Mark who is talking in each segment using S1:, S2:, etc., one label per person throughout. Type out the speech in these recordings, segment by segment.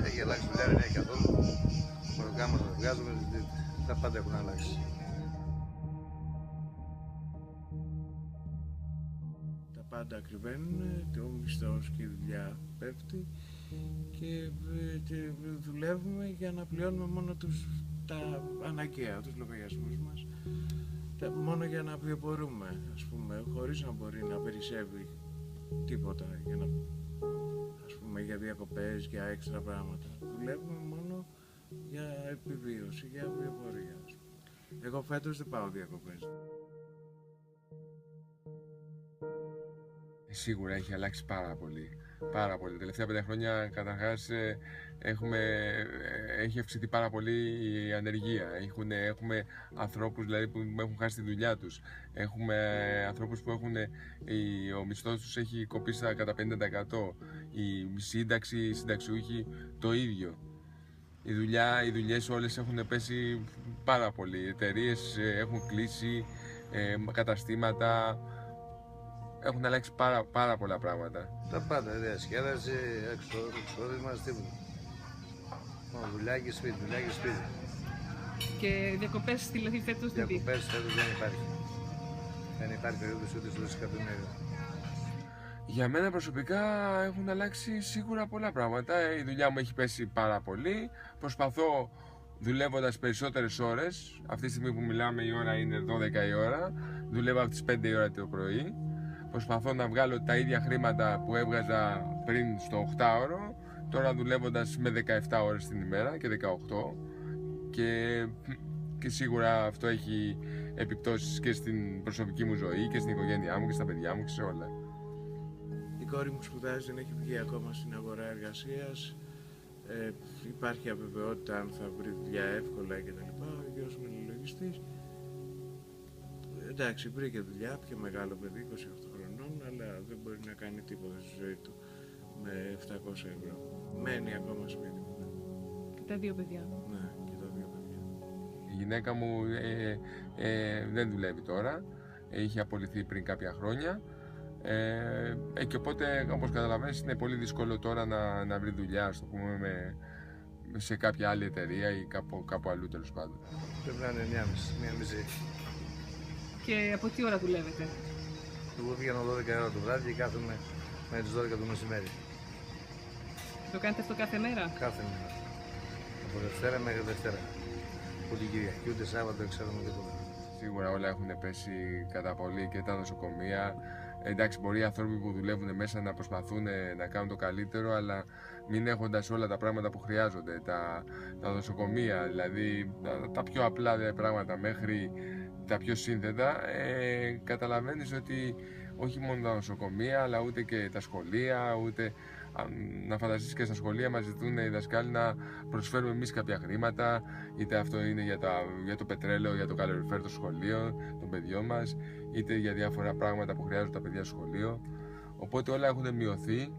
S1: Έχει αλλάξει δουλειά, δεν έχει καθόλου. Μόνο κάμα να βγάζουμε, τα πάντα έχουν αλλάξει.
S2: Τα πάντα ακριβένουν, ο μισθός και η δουλειά πέφτει και δουλεύουμε για να πληρώνουμε μόνο τα αναγκαία, τους λογαριασμούς μας, μόνο για να βιοπορούμε, ας πούμε, χωρίς να μπορεί να περισσεύει τίποτα για να, ας πούμε, για διακοπές, για έξτρα πράγματα. Δουλεύουμε μόνο για επιβίωση, για βιοπορία. Εγώ φέτος δεν πάω διακοπές.
S3: Σίγουρα έχει αλλάξει πάρα πολύ. Πάρα πολύ. Τα τελευταία 5 χρόνια καταρχάς έχει αυξηθεί πάρα πολύ η ανεργία. Έχουμε ανθρώπους δηλαδή, που έχουν χάσει τη δουλειά τους. Έχουμε ανθρώπους που ο μισθός τους έχει κοπεί κατά 50%. Η σύνταξη, οι συνταξιούχοι το ίδιο. Οι δουλειές όλες έχουν πέσει πάρα πολύ. Οι εταιρείες έχουν κλείσει, καταστήματα. Έχουν αλλάξει πάρα πολλά πράγματα.
S1: Τα πάντα, διασκέδαση, εξόδημα, τίποτα. Μόνο δουλειά και σπίτι, δουλειά και σπίτι.
S4: Και διακοπές δηλαδή φέτος δεν δει.
S1: Διακοπές φέτος δεν υπάρχει. Δεν υπάρχει περίπτωση ούτε στο δισεκατομμύριο.
S3: Για μένα προσωπικά έχουν αλλάξει σίγουρα πολλά πράγματα. Η δουλειά μου έχει πέσει πάρα πολύ. Προσπαθώ, δουλεύοντας περισσότερες ώρες, αυτή τη στιγμή που μιλάμε η ώρα είναι 12 η ώρα, δουλεύω από τις 5 η ώρα το πρωί. Προσπαθώ να βγάλω τα ίδια χρήματα που έβγαζα πριν στο 8ωρο, τώρα δουλεύοντας με 17 ώρες την ημέρα και 18, και σίγουρα αυτό έχει επιπτώσεις και στην προσωπική μου ζωή και στην οικογένειά μου και στα παιδιά μου και σε όλα.
S2: Η κόρη μου σπουδάζει, δεν έχει βγει ακόμα στην αγορά εργασίας. Υπάρχει αβεβαιότητα αν θα βρει δουλειά εύκολα κτλ. Ο γιος μου είναι λογιστής. Εντάξει, βρήκε δουλειά, πιο μεγάλο παιδί, 28 χρονών, αλλά δεν μπορεί να κάνει τίποτα στη ζωή του με 700 ευρώ. Μένει ακόμα σπίτι μου.
S4: Και τα δύο παιδιά.
S2: Ναι, και τα δύο παιδιά.
S3: Η γυναίκα μου δεν δουλεύει τώρα, είχε απολυθεί πριν κάποια χρόνια, και οπότε, όπως καταλαβαίνεις, είναι πολύ δύσκολο τώρα να βρει δουλειά, ας το πούμε, σε κάποια άλλη εταιρεία ή κάπου αλλού, τέλος πάντων.
S1: Πρέπει να είναι μία μισή.
S4: Και από τι ώρα δουλεύετε?
S1: Εγώ βγαίνω 12 ώρα το βράδυ και κάθομαι με τις 12 το μεσημέρι.
S4: Το κάνετε αυτό κάθε μέρα?
S1: Κάθε μέρα. Από Δευτέρα μέχρι Δευτέρα. Ούτε Κυριακή, ούτε Σάββατο, δεν ξέρουμε τίποτα.
S3: Σίγουρα όλα έχουν πέσει κατά πολύ και τα νοσοκομεία. Εντάξει, μπορεί οι άνθρωποι που δουλεύουν μέσα να προσπαθούν να κάνουν το καλύτερο, αλλά μην έχοντας όλα τα πράγματα που χρειάζονται. Τα νοσοκομεία, δηλαδή τα πιο απλά πράγματα μέχρι τα πιο σύνθετα, καταλαβαίνεις ότι όχι μόνο τα νοσοκομεία, αλλά ούτε και τα σχολεία, ούτε να φανταστείς και στα σχολεία μας ζητούν οι δασκάλοι να προσφέρουμε εμείς κάποια χρήματα, είτε αυτό είναι για το πετρέλαιο, για το καλοριφέρ των σχολείων, των παιδιών μας, είτε για διάφορα πράγματα που χρειάζονται τα παιδιά στο σχολείο. Οπότε όλα έχουν μειωθεί,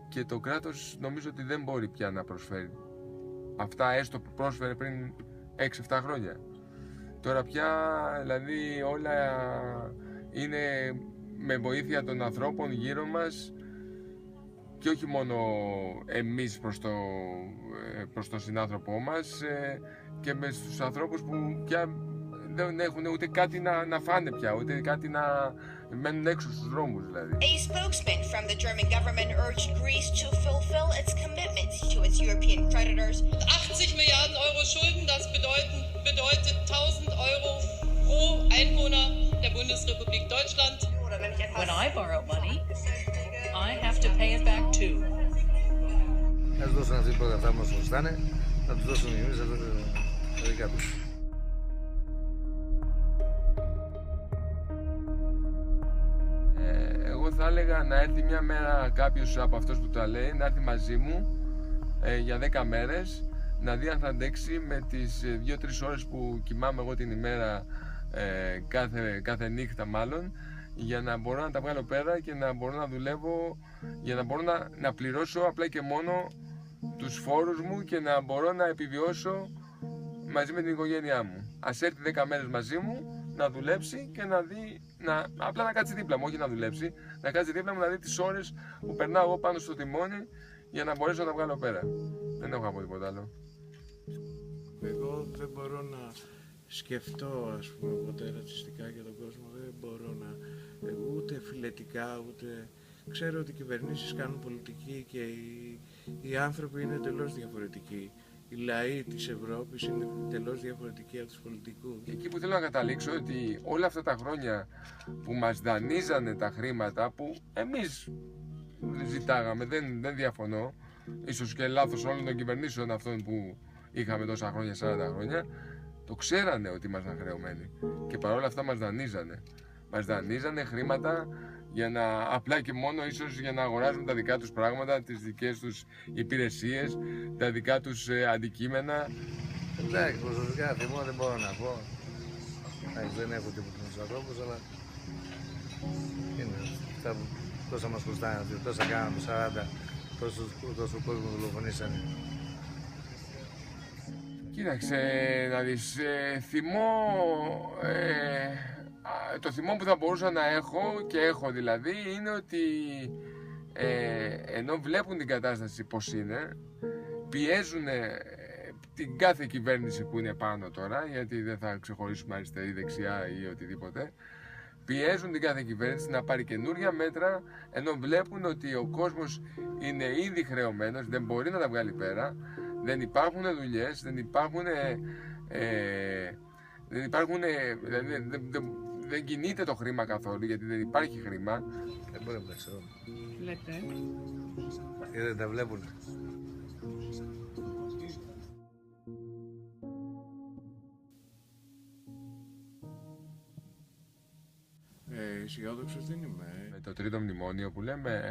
S3: και το κράτος νομίζω ότι δεν μπορεί πια να προσφέρει αυτά έστω που πρόσφερε πριν 6-7 χρόνια. Τώρα πια δηλαδή όλα είναι με βοήθεια των ανθρώπων γύρω μας, και όχι μόνο εμείς προς τον συνάνθρωπό μας, και με στους ανθρώπους που πια δεν έχουν ούτε κάτι να φάνε πια, ούτε κάτι να μένουν έξω στους δρόμους δηλαδή.
S5: A spokesman from the German government urged Greece to fulfill its commitments to its European creditors.
S6: 80 Milliarden Euro Schulden, das bedeutet 1000 Euro pro Einwohner der Bundesrepublik Deutschland.
S7: When I borrow money, I have to pay it back too.
S1: Να τους δώσουν αυτοί πρώτα αυτά που μας χρωστάνε, να τους δώσουν εμείς αυτά τα δικά τους.
S3: Εγώ θα έλεγα να έρθει μια μέρα κάποιος από αυτούς που τα λέει, να έρθει μαζί μου για 10 μέρες, να δει αν θα αντέξει με τις 2-3 ώρες που κοιμάμαι εγώ την ημέρα, κάθε νύχτα μάλλον, για να μπορώ να τα βγάλω πέρα και να μπορώ να δουλεύω, για να μπορώ να πληρώσω απλά και μόνο τους φόρους μου και να μπορώ να επιβιώσω μαζί με την οικογένειά μου. Ας έρθει 10 μέρες μαζί μου, να δουλέψει και να δει, απλά να κάτσει δίπλα μου, όχι να δουλέψει, να κάτσει δίπλα μου, να δει τις ώρες που περνάω εγώ πάνω στο τιμόνι για να μπορέσω να τα βγάλω πέρα. Δεν έχω από τίποτα άλλο.
S2: Εγώ δεν μπορώ να σκεφτώ, ας πούμε, ποτέ ρατσιστικά για τον κόσμο. Δεν μπορώ να, ούτε φιλετικά, ούτε... Ξέρω ότι οι κυβερνήσεις κάνουν πολιτική και οι άνθρωποι είναι εντελώς διαφορετικοί. Οι λαοί της Ευρώπης είναι εντελώς διαφορετικοί από τους πολιτικούς.
S3: Εκεί που θέλω να καταλήξω ότι όλα αυτά τα χρόνια που μας δανείζανε τα χρήματα που εμείς ζητάγαμε, δεν διαφωνώ, ίσως και λάθος όλων των κυβερνήσεων αυτών που είχαμε τόσα χρόνια, 40 χρόνια, το ξέρανε ότι ήμασταν χρεωμένοι και παρόλα αυτά μας δανείζανε. Μας δανείζανε χρήματα για να, απλά και μόνο ίσως για να αγοράζουν τα δικά τους πράγματα, τις δικές τους υπηρεσίες, τα δικά τους αντικείμενα.
S1: Εντάξει, προσωπικά θυμό δεν μπορώ να πω. Εντάξει, δεν έχω τίποτα με τους ανθρώπους, αλλά είναι αυτά που τόσα μας χρωστάνε, τόσα κάναμε, 40, τόσο κόσμο δολοφονήσανε.
S3: Κοίταξε να δεις, το θυμό που θα μπορούσα να έχω και έχω δηλαδή είναι ότι ενώ βλέπουν την κατάσταση πως είναι, πιέζουν την κάθε κυβέρνηση που είναι πάνω τώρα, γιατί δεν θα ξεχωρίσουμε αριστερή, δεξιά ή οτιδήποτε, πιέζουν την κάθε κυβέρνηση να πάρει καινούργια μέτρα, ενώ βλέπουν ότι ο κόσμος είναι ήδη χρεωμένος, δεν μπορεί να τα βγάλει πέρα, δεν υπάρχουν δουλειές, δεν κινείται το χρήμα καθόλου, γιατί δεν υπάρχει χρήμα.
S1: Δεν μπορεί να τα ξέρω.
S4: Λέτε.
S1: Δεν τα βλέπουν.
S2: Αισιόδοξος δεν είμαι.
S3: Με το τρίτο μνημόνιο που λέμε,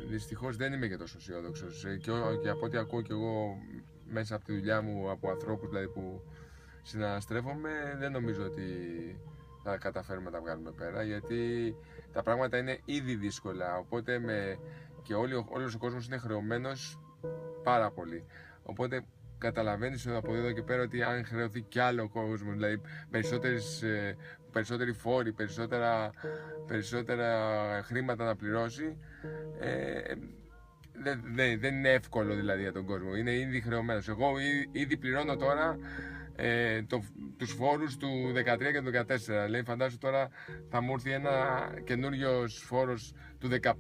S3: δυστυχώς δεν είμαι και τόσο αισιόδοξος. Και από ό,τι ακούω και εγώ μέσα από τη δουλειά μου, από ανθρώπους δηλαδή που συναναστρέφομαι, δεν νομίζω ότι θα καταφέρουμε να τα βγάλουμε πέρα, γιατί τα πράγματα είναι ήδη δύσκολα, οπότε και όλος ο κόσμος είναι χρεωμένος πάρα πολύ. Οπότε καταλαβαίνεις από εδώ και πέρα ότι αν χρεωθεί κι άλλο κόσμο, δηλαδή περισσότεροι φόροι, περισσότερα χρήματα να πληρώσει, δεν είναι εύκολο δηλαδή για τον κόσμο, είναι ήδη χρεωμένος. Εγώ ήδη πληρώνω τώρα τους φόρους του 13 και του 14. Λέει, φαντάσου τώρα θα μου έρθει ένα καινούριο φόρος του 15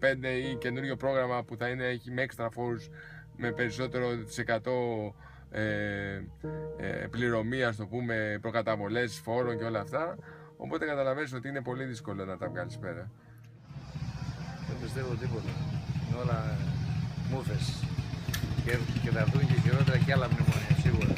S3: ή καινούριο πρόγραμμα που θα έχει με έξτρα φόρους με περισσότερο % πληρωμή, ας το πούμε, προκαταβολές φόρων και όλα αυτά. Οπότε καταλαβαίνεις ότι είναι πολύ δύσκολο να τα βγάλεις πέρα.
S1: Δεν πιστεύω τίποτα. Είναι όλα μούφες. Και θα έρθουν και χειρότερα και άλλα μνημόνια, σίγουρα.